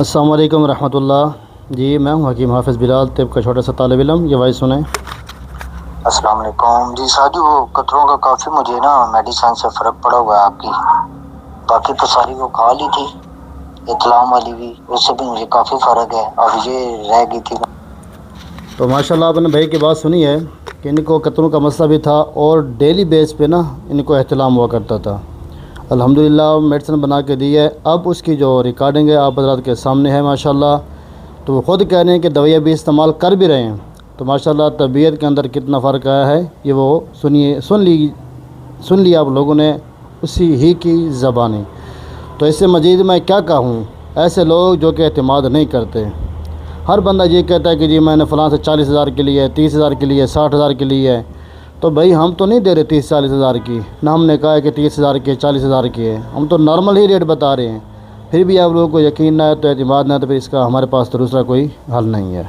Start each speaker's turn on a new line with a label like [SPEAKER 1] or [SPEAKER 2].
[SPEAKER 1] السلام علیکم ورحمۃ اللہ۔ جی میں ہوں حکیم حافظ بلال، طب کا چھوٹا سا طالب علم۔ یہ وائس سنیں۔
[SPEAKER 2] السلام علیکم جی ساجو، وہ قطروں کا کافی مجھے نا میڈیسن سے فرق پڑا ہوا ہے آپ کی، باقی تو ساری وہ کھا لی تھی، اطلام والی بھی، اس سے بھی مجھے کافی فرق ہے، اب یہ رہ گئی تھی۔
[SPEAKER 1] تو ماشاء اللہ آپ نے بھائی کی بات سنی ہے کہ ان کو قطروں کا مسئلہ بھی تھا اور ڈیلی بیس پہ نا ان کو احتلام ہوا کرتا تھا۔ الحمدللہ میڈیسن بنا کے دی ہے، اب اس کی جو ریکارڈنگ ہے آپ حضرات کے سامنے ہے ماشاء اللہ۔ تو وہ خود کہہ رہے ہیں کہ دوائیاں بھی استعمال کر بھی رہے ہیں، تو ماشاء اللہ طبیعت کے اندر کتنا فرق آیا ہے یہ وہ سن لی آپ لوگوں نے اسی ہی کی زبانی۔ تو اس سے مزید میں کیا کہوں، ایسے لوگ جو کہ اعتماد نہیں کرتے، ہر بندہ یہ کہتا ہے کہ جی میں نے فلاں سے 40,000 کے لیے، 30,000 کے لیے، 60,000 کے لیے، تو بھائی ہم تو نہیں دے رہے 30-40,000 کی، نہ ہم نے کہا ہے کہ 30,000 کی 40,000 کی ہے، ہم تو نارمل ہی ریٹ بتا رہے ہیں۔ پھر بھی آپ لوگوں کو یقین نہ ہے تو اعتماد نہ ہے، تو پھر اس کا ہمارے پاس تو دوسرا کوئی حل نہیں ہے۔